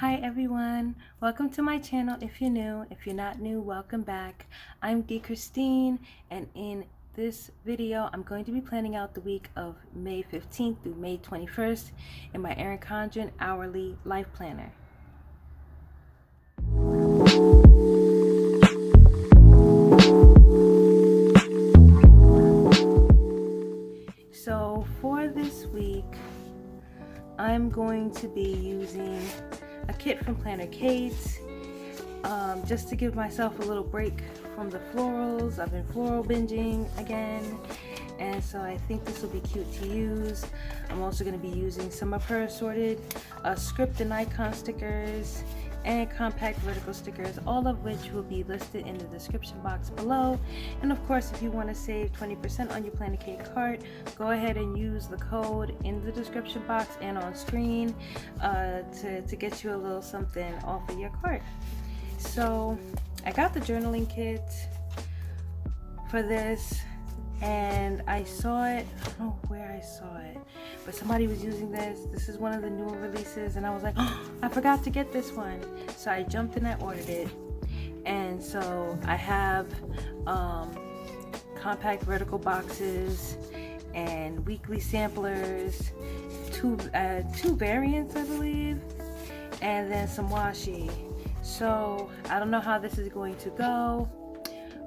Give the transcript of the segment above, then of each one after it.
Hi everyone, welcome to my channel. If you're new, if you're not new, welcome back. I'm D. Christine, and in this video I'm going to be planning out the week of May 15th through May 21st in my Erin Condren hourly life planner. So for this week I'm going to be using a kit from PlannerKate, just to give myself a little break from the florals. I've been floral binging again, and so I think this will be cute to use. I'm also going to be using some of her assorted script and icon stickers and compact vertical stickers, all of which will be listed in the description box below. And of course, if you want to save 20% on your PlannerKate cart, go ahead and use the code in the description box and on screen to get you a little something off of your cart. So I got the journaling kit for this, and I saw it, I don't know where I saw it, but somebody was using this. This is one of the newer releases, and I was like, oh, I forgot to get this one. So I jumped in, I ordered it, and so I have compact vertical boxes and weekly samplers, two variants I believe, and then some washi. So I don't know how this is going to go,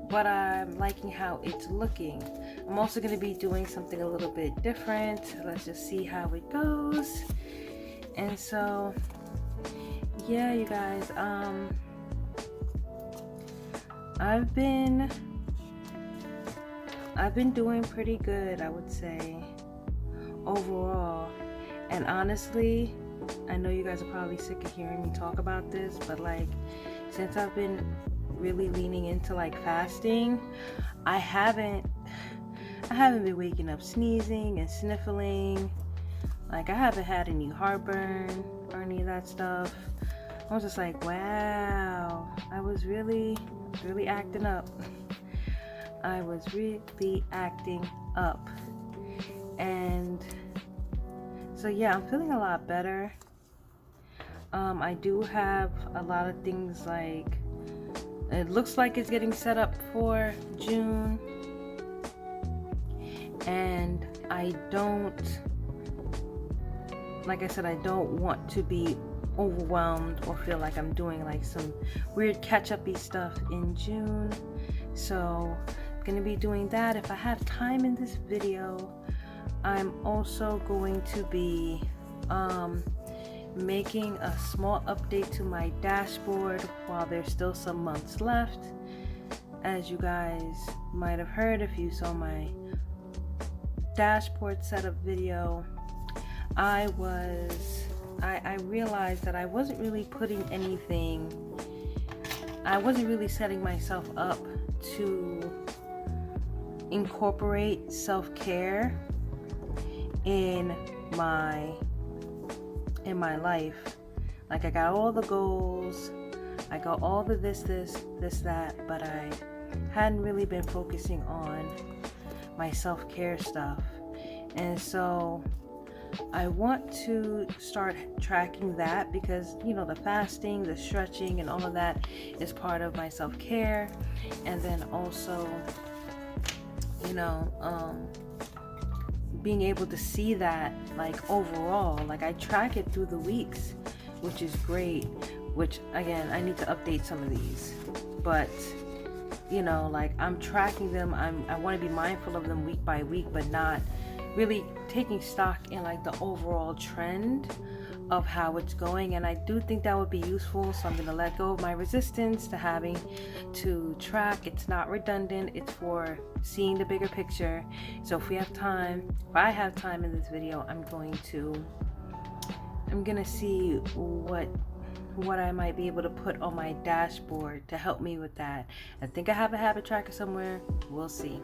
but I'm liking how it's looking. I'm also going to be doing something a little bit different. Let's just see how it goes. And so yeah, you guys, I've been doing pretty good, I would say, overall. And honestly, I know you guys are probably sick of hearing me talk about this, but like, since I've been really leaning into like fasting, I haven't been waking up sneezing and sniffling. Like, I haven't had any heartburn or any of that stuff. I was just like, wow, I was really acting up. I was really acting up. And so yeah, I'm feeling a lot better. I do have a lot of things, like, it looks like it's getting set up for June, and I don't, like I said, I don't want to be overwhelmed or feel like I'm doing like some weird catch-up-y stuff in June. So I'm gonna be doing that if I have time in this video. I'm also going to be making a small update to my dashboard while there's still some months left. As you guys might have heard if you saw my dashboard setup video, I realized that I wasn't really putting anything, I wasn't really setting myself up to incorporate self-care in my life. Like, I got all the goals, I got all the this, that, but I hadn't really been focusing on my self-care stuff. And so I want to start tracking that, because, you know, the fasting, the stretching, and all of that is part of my self-care. And then also, you know, being able to see that, like, overall, like, I track it through the weeks, which is great, which, again, I need to update some of these, but, you know, like, I'm tracking them. I want to be mindful of them week by week, but not really taking stock in like the overall trend of how it's going. And I do think that would be useful, so I'm going to let go of my resistance to having to track. It's not redundant, it's for seeing the bigger picture. So if I have time in this video, I'm gonna see what I might be able to put on my dashboard to help me with that. I think I have a habit tracker somewhere, we'll see.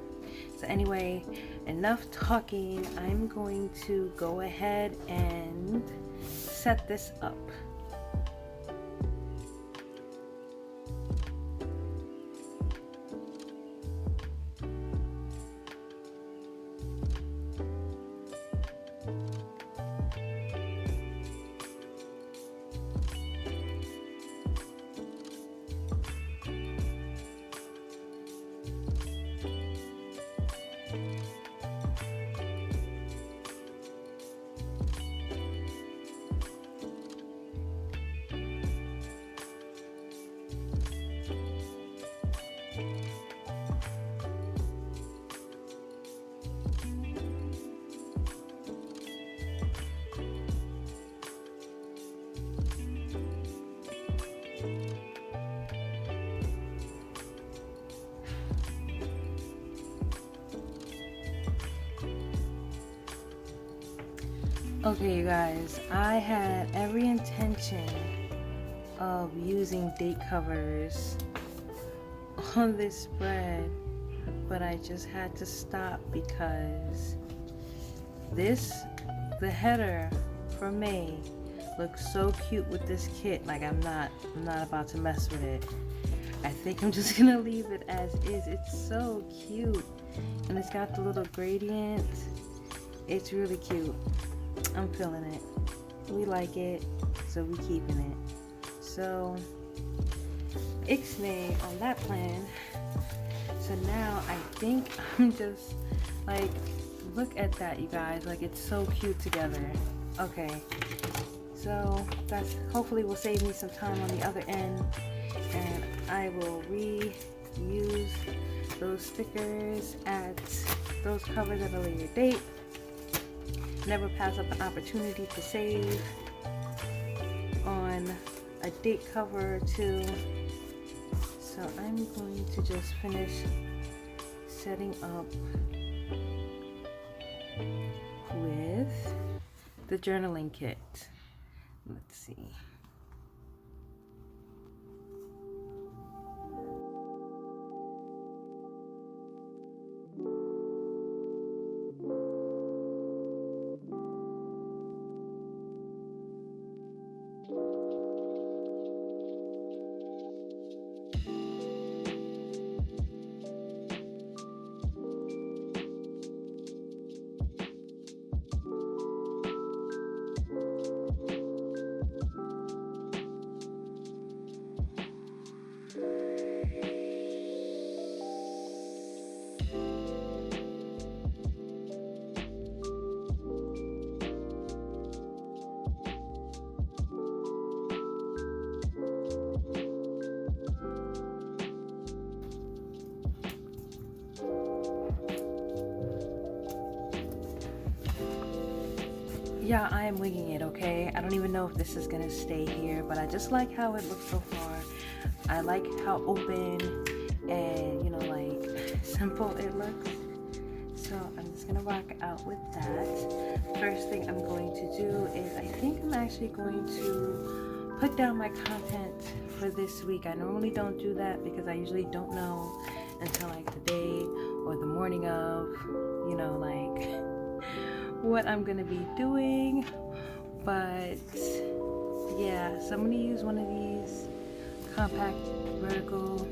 So anyway, enough talking. I'm going to go ahead and set this up. Okay, you guys, I had every intention of using date covers on this spread, but I just had to stop because the header for May looks so cute with this kit. Like I'm not about to mess with it. I think I'm just gonna leave it as is. It's so cute, and it's got the little gradient. It's really cute. I'm feeling it. We like it, so we keeping it. So ixnay on that plan. So now I think I'm just like, look at that, you guys. Like it's so cute together. Okay, so that's hopefully will save me some time on the other end, and I will reuse those stickers at those covers at a later date. Never pass up an opportunity to save on a date cover or two. So I'm going to just finish setting up with the journaling kit. Let's see. Yeah, I am winging it, okay? I don't even know if this is gonna stay here, but I just like how it looks so far. I like how open and, you know, like simple it looks. So I'm just gonna rock out with that. First thing I'm going to do is I think I'm actually going to put down my content for this week. I normally don't do that because I usually don't know until like the day or the morning of, you know, like what I'm gonna be doing. But yeah, so I'm gonna use one of these compact vertical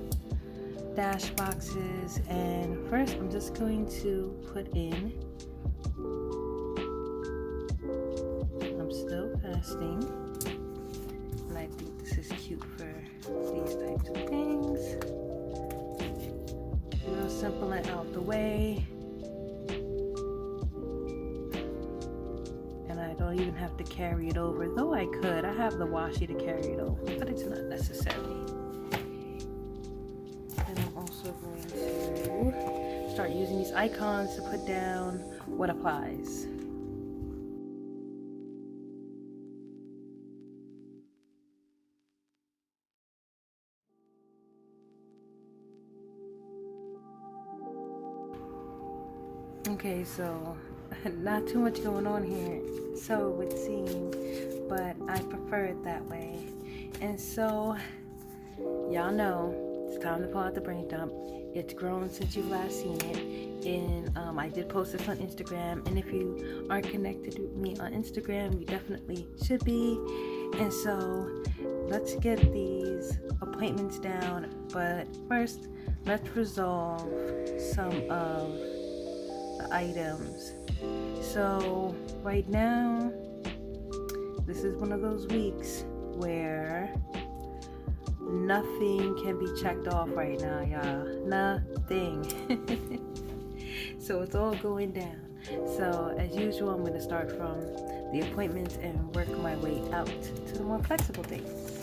dash boxes, and first I'm just going to put in, I'm still fasting, and I think this is cute for these types of things. Real simple and out the way. Don't even have to carry it over, though I could. I have the washi to carry it over, but it's not necessary. And I'm also going to start using these icons to put down what applies. Okay, so not too much going on here, so it would seem, but I prefer it that way. And so y'all know it's time to pull out the brain dump. It's grown since you've last seen it, and I did post this on Instagram, and if you aren't connected with me on Instagram, you definitely should be. And so let's get these appointments down, but first let's resolve some of the items. So right now, this is one of those weeks where nothing can be checked off right now, y'all. Nothing. So it's all going down. So as usual, I'm going to start from the appointments and work my way out to the more flexible dates.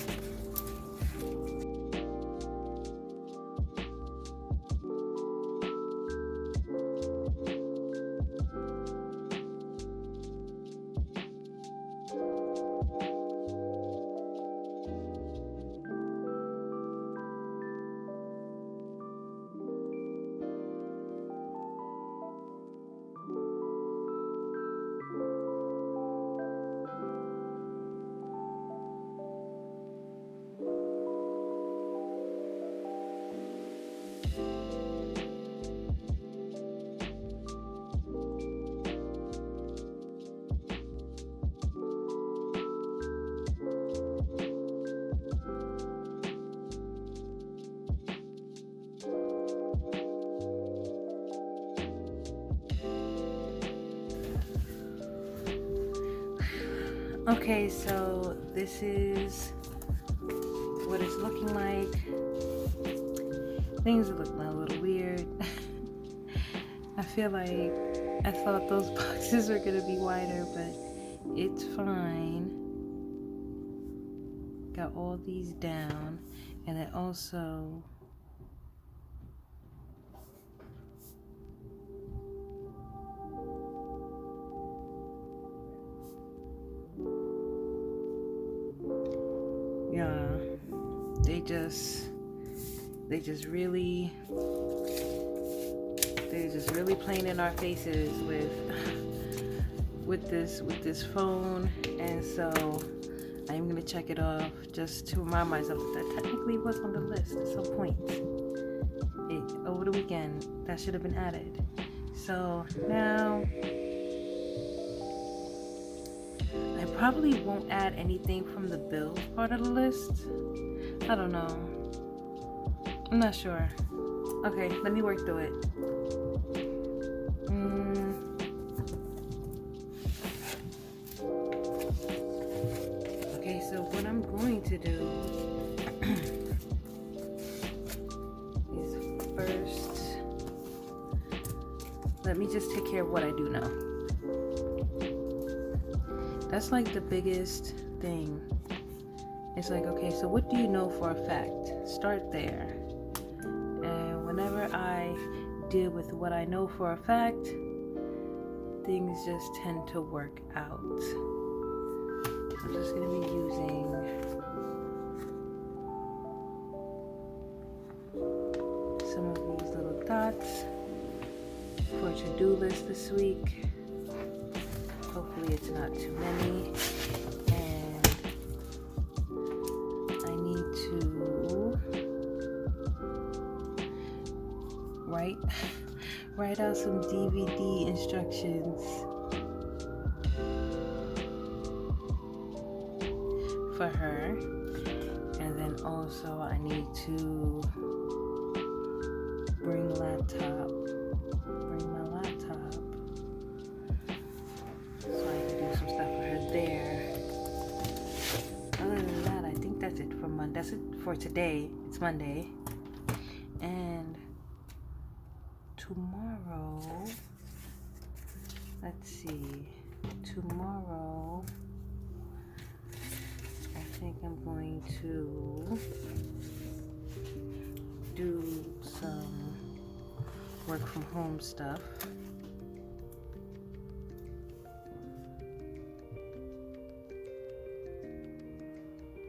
Okay, so this is what it's looking like. Things are looking a little weird. I feel like I thought those boxes were gonna be wider, but it's fine. Got all these down, and it also yeah, they just really, they're just really playing in our faces with this phone. And so I'm gonna check it off just to remind myself that technically was on the list at some point. Over the weekend, that should have been added. So now I probably won't add anything from the bills part of the list. I don't know. I'm not sure. Okay, let me work through it. Okay, so what I'm going to do is first, let me just take care of what I do know. That's like the biggest thing. It's like, okay, so what do you know for a fact? Start there. And whenever I deal with what I know for a fact, things just tend to work out. I'm just going to be using some of these little dots for a to-do list this week. Hopefully it's not too many. And I need to write out some DVD instructions for her. And then also I need to bring my laptop so I can do some stuff for her there. Other than that, I think that's it for Monday. That's it for today. It's Monday. And tomorrow, let's see. Tomorrow, I think I'm going to do some work from home stuff.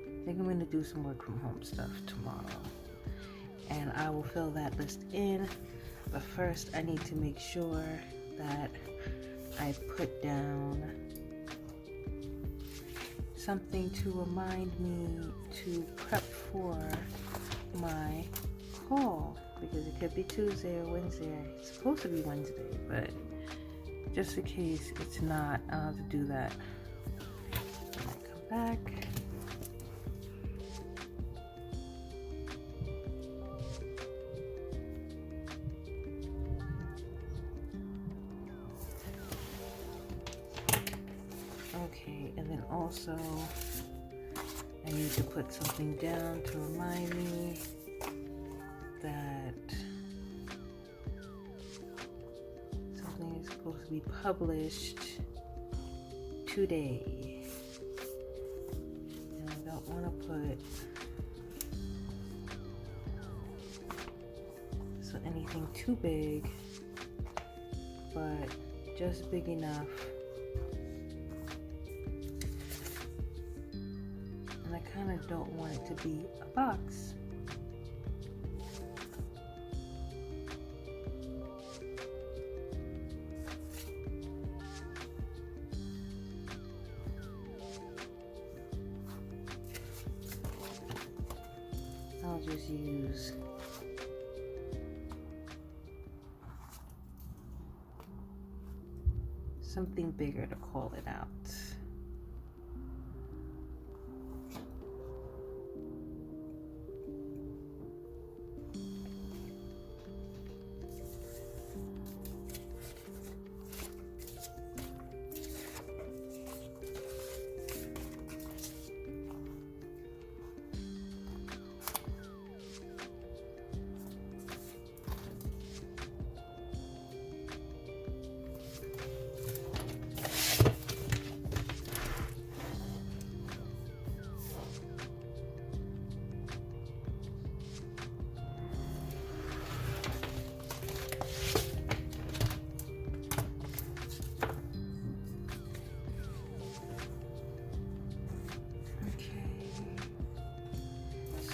I think I'm going to do some work from home stuff tomorrow. And I will fill that list in. But first, I need to make sure that I put down something to remind me to prep for my call. Because it could be Tuesday or Wednesday. It's supposed to be Wednesday, but just in case it's not, I'll have to do that when I come back. Okay, and then also I need to put something down to remind me that something is supposed to be published today. And I don't want to put anything too big, but just big enough. And I kind of don't want it to be a box. I'll just use something bigger to call it out.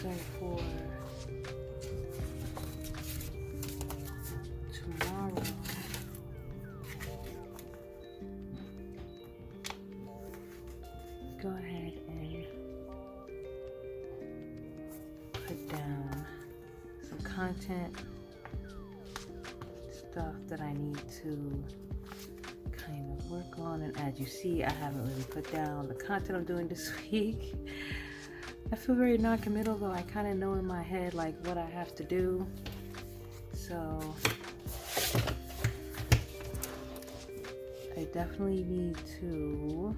So for tomorrow, go ahead and put down some content, stuff that I need to kind of work on. And as you see, I haven't really put down the content I'm doing this week. I feel very non-committal, though I kind of know in my head like what I have to do. So I definitely need to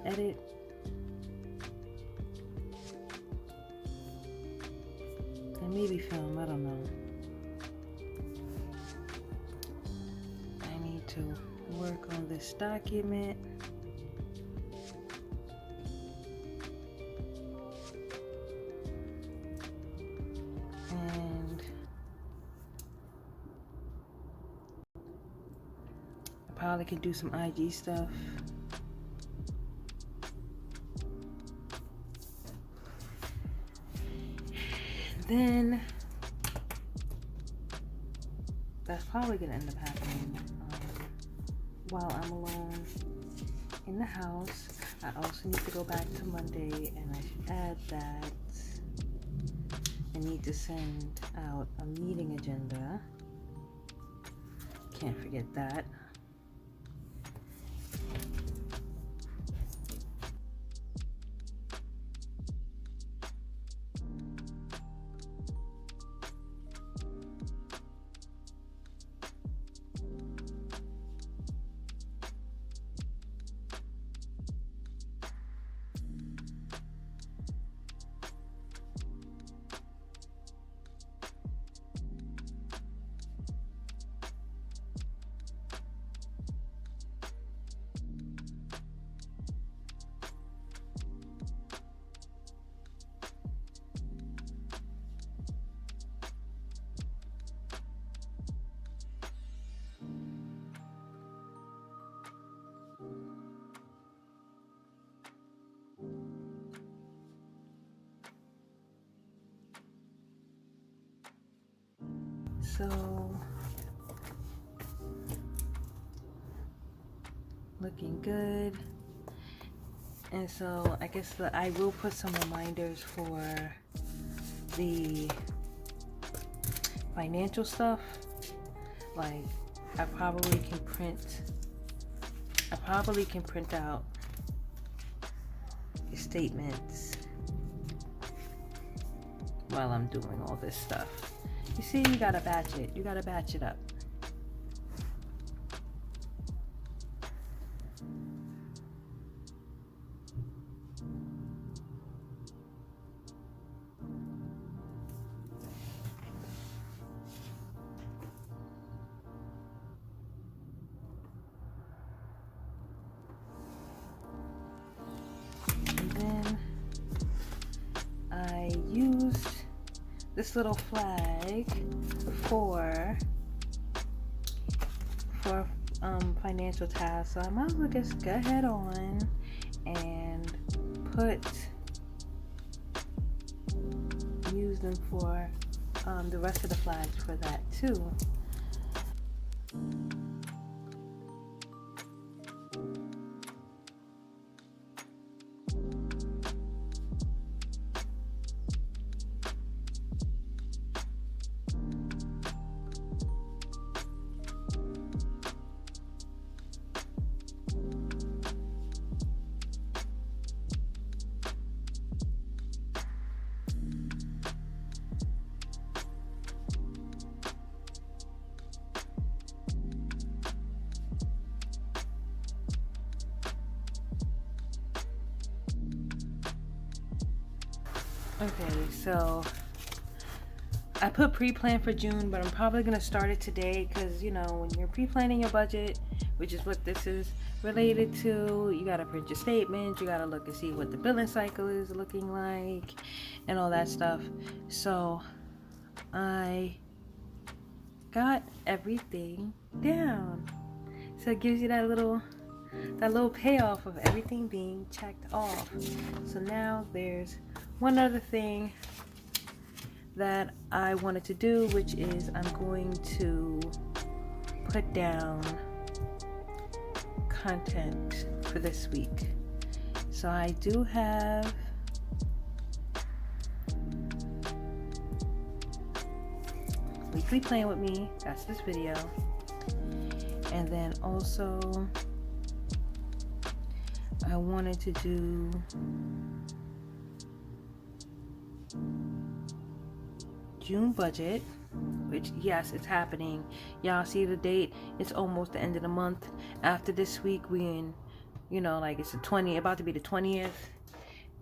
edit. And maybe film, I don't know. I need to work on this document. And I probably could do some IG stuff. Then that's probably gonna end up happening while I'm alone in the house. I also need to go back to Monday, and I should add that I need to send out a meeting agenda. Can't forget that. So, looking good. And so I guess that I will put some reminders for the financial stuff. Like I probably can print out the statements while I'm doing all this stuff. You see, you gotta batch it. You gotta batch it up. And then I used this little flag for financial tasks, so I might as well just go ahead on and use them for the rest of the flags for that too. Okay, so I put pre-plan for June, but I'm probably gonna start it today because you know when you're pre-planning your budget, which is what this is related to, you gotta print your statements, you gotta look and see what the billing cycle is looking like and all that stuff. So I got everything down. So it gives you that little that little payoff of everything being checked off. So now there's one other thing that I wanted to do, which is I'm going to put down content for this week. So I do have weekly plan with me, that's this video, and then also I wanted to do June budget, which yes, it's happening. Y'all see the date, it's almost the end of the month. After this week we in, you know, like it's the 20th, about to be the 20th,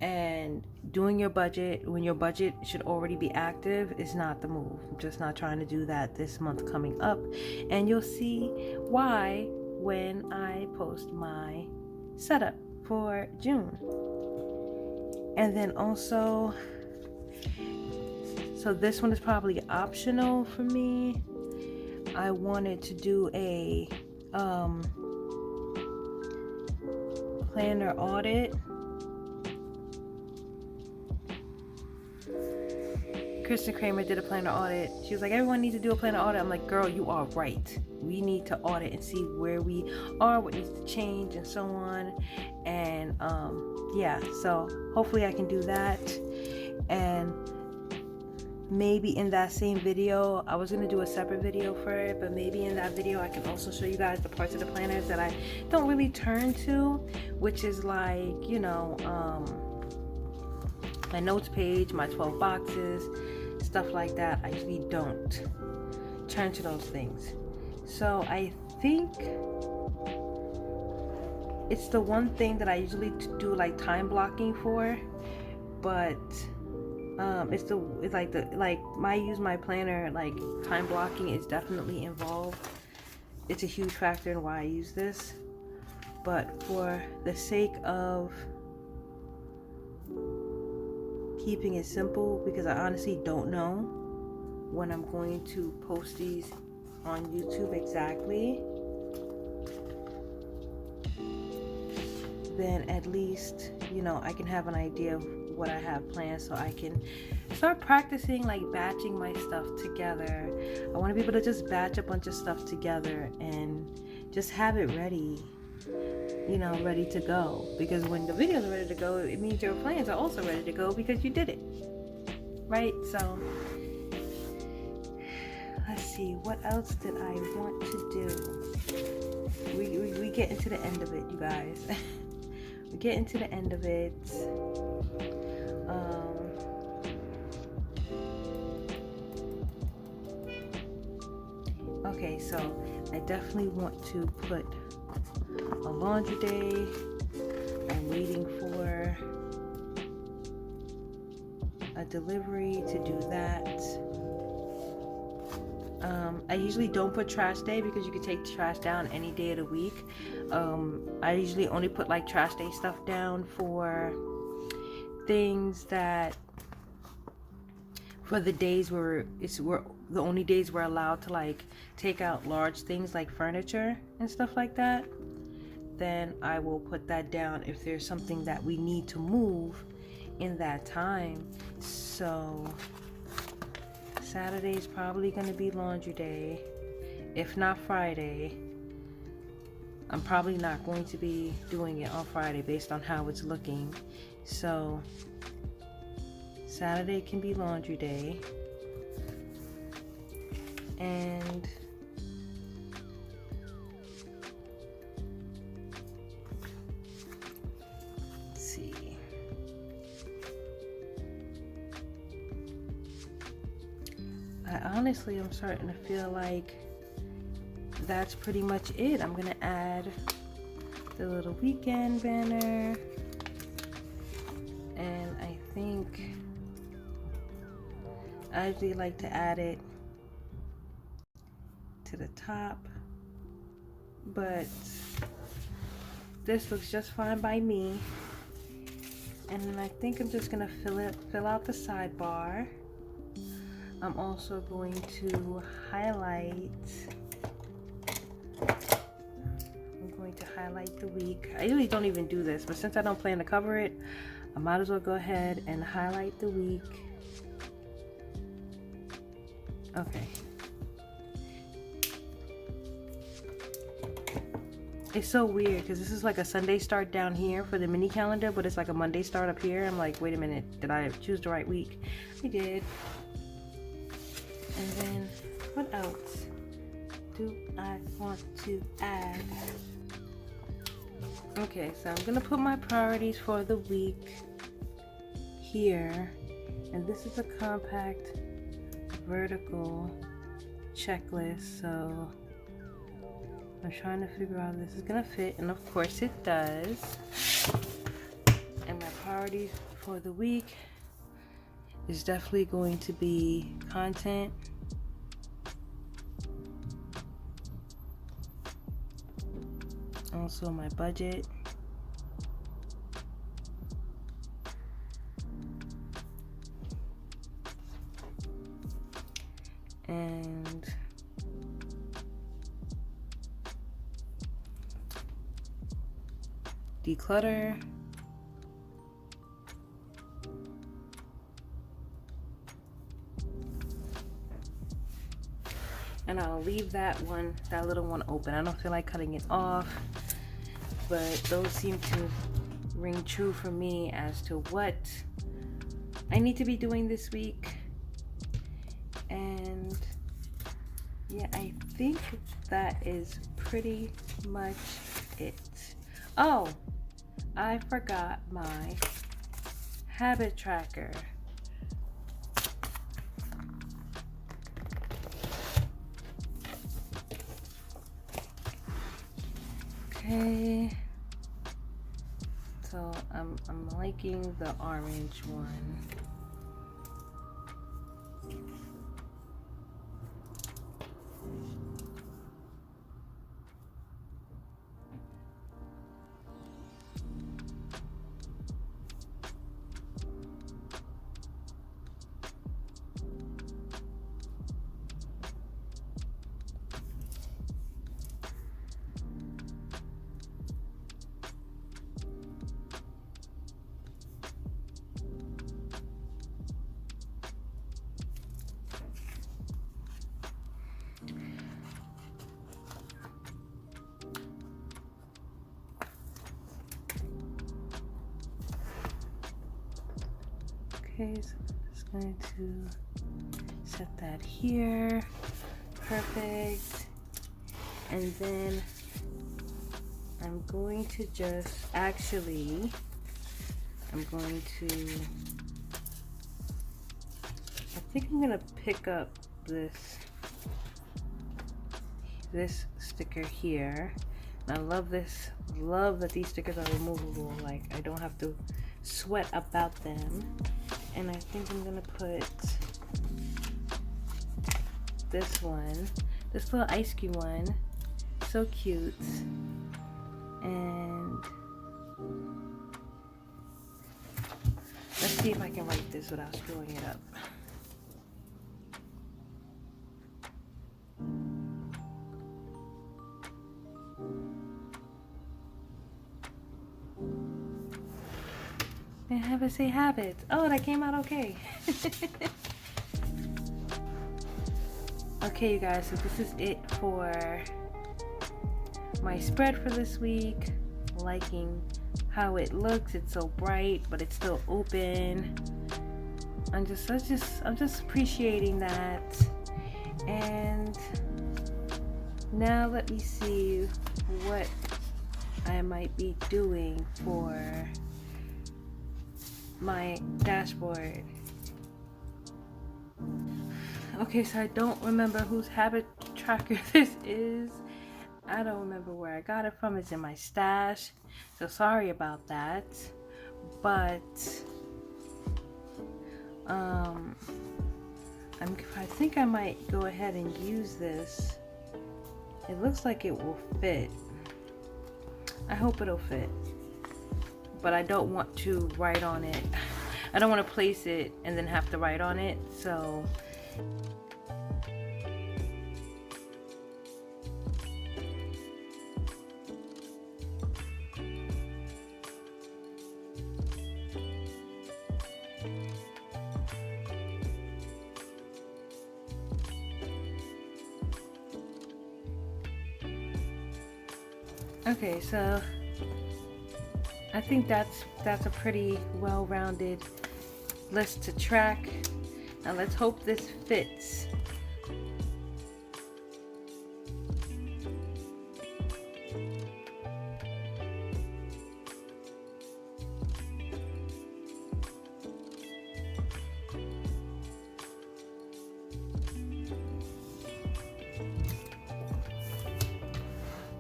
and doing your budget when your budget should already be active is not the move. I'm just not trying to do that this month coming up, and you'll see why when I post my setup for June. And then also, so this one is probably optional for me. I wanted to do a planner audit. Kristen Kramer did a planner audit. She was like, everyone needs to do a planner audit. I'm like, girl, you are right. We need to audit and see where we are, what needs to change, and so on. And yeah, so hopefully I can do that. And maybe in that same video, I was gonna do a separate video for it, but maybe in that video I can also show you guys the parts of the planners that I don't really turn to, which is like, you know, my notes page, my 12 boxes, stuff like that. I usually don't turn to those things. So I think it's the one thing that I usually do like time blocking for, but it's my planner, like time blocking is definitely involved. It's a huge factor in why I use this, but for the sake of keeping it simple, because I honestly don't know when I'm going to post these on YouTube exactly, then at least, you know, I can have an idea of what I have planned, so I can start practicing like batching my stuff together. I want to be able to just batch a bunch of stuff together and just have it ready, you know, ready to go. Because when the videos are ready to go, it means your plans are also ready to go because you did it, right? So let's see, what else did I want to do? We get into the end of it, you guys. We get into the end of it. Okay, so I definitely want to put a laundry day. I'm waiting for a delivery to do that. I usually don't put trash day because you can take trash down any day of the week. I usually only put like trash day stuff down for things that, for the days where we're the only days we're allowed to like take out large things like furniture and stuff like that. Then I will put that down if there's something that we need to move in that time. So Saturday's probably going to be laundry day. If not Friday, I'm probably not going to be doing it on Friday based on how it's looking. So Saturday can be laundry day. And let's see. Honestly, I'm starting to feel like that's pretty much it. I'm gonna add the little weekend banner, and I think I usually like to add it to the top, but this looks just fine by me. And then I think I'm just gonna fill out the sidebar. I'm also going to highlight highlight the week. I usually don't even do this, but since I don't plan to cover it, I might as well go ahead and highlight the week. Okay. It's so weird because this is like a Sunday start down here for the mini calendar, but it's like a Monday start up here. I'm like, wait a minute, did I choose the right week? I did. And then what else do I want to add? Okay, so I'm gonna put my priorities for the week here, and this is a compact vertical checklist, so I'm trying to figure out if this is gonna fit, and of course it does. And my priorities for the week is definitely going to be content, also my budget, and declutter, and I'll leave that little one open. I don't feel like cutting it off, but those seem to ring true for me as to what I need to be doing this week. And yeah, I think that is pretty much it. Oh, I forgot my habit tracker. Okay, so I'm liking the orange one. Okay, so I'm just going to set that here. Perfect. And then I'm going to I'm going to, I think I'm gonna pick up this sticker here. And I love this, love that these stickers are removable. Like, I don't have to sweat about them. And I think I'm gonna put this one, this little ice cream one, so cute. And let's see if I can write this without screwing it up. And have it say habit. Oh, that came out okay. Okay, you guys, so this is it for my spread for this week. Liking how it looks. It's so bright, but it's still open. I'm just appreciating that. And now let me see what I might be doing for my dashboard. Okay, so I don't remember whose habit tracker this is. I don't remember where I got it from. It's in my stash, so sorry about that. But I think I might go ahead and use this. It looks like it will fit. I hope it'll fit, but I don't want to write on it. I don't want to place it and then have to write on it, so Okay, so I think that's a pretty well-rounded list to track. Now let's hope this fits.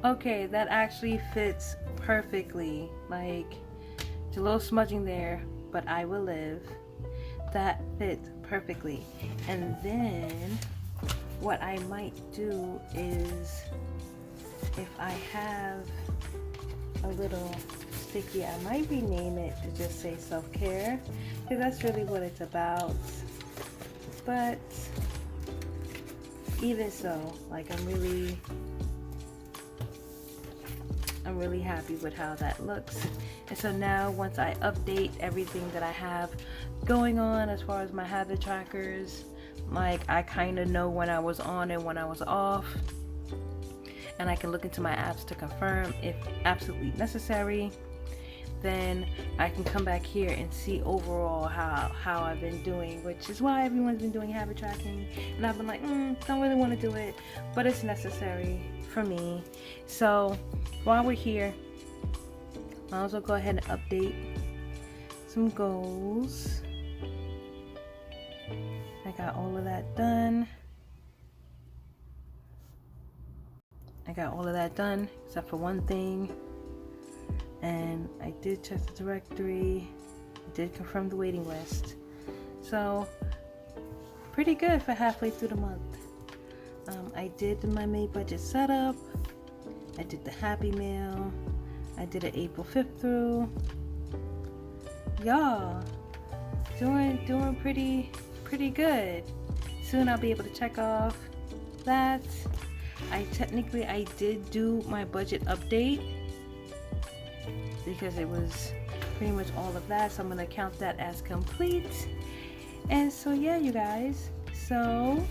Okay, that actually fits perfectly. Like, it's a little smudging there, but I will live. That fits perfectly. And then what I might do is, if I have a little sticky, I might rename it to just say self-care, because that's really what it's about. But even so, like, I'm really happy with how that looks. And so now, once I update everything that I have going on as far as my habit trackers, like, I kind of know when I was on and when I was off, and I can look into my apps to confirm if absolutely necessary. Then I can come back here and see overall how I've been doing, which is why everyone's been doing habit tracking, and I've been like, don't really want to do it, but it's necessary for me. So while we're here, I'll also go ahead and update some goals. I got all of that done. Except for one thing. And I did check the directory. I did confirm the waiting list. So pretty good for halfway through the month. I did my May budget setup. I did the Happy Mail. I did it April 5th through. Y'all, doing pretty good. Soon I'll be able to check off that. I did do my budget update because it was pretty much all of that, so I'm gonna count that as complete. And so yeah, you guys, so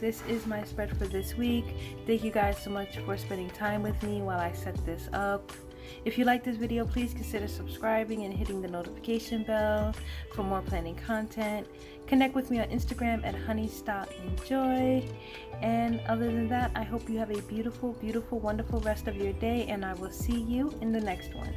this is my spread for this week. Thank you guys so much for spending time with me while I set this up. If you like this video, please consider subscribing and hitting the notification bell for more planning content. Connect with me on Instagram at honeystopandjoy. And other than that, I hope you have a beautiful, beautiful, wonderful rest of your day, and I will see you in the next one.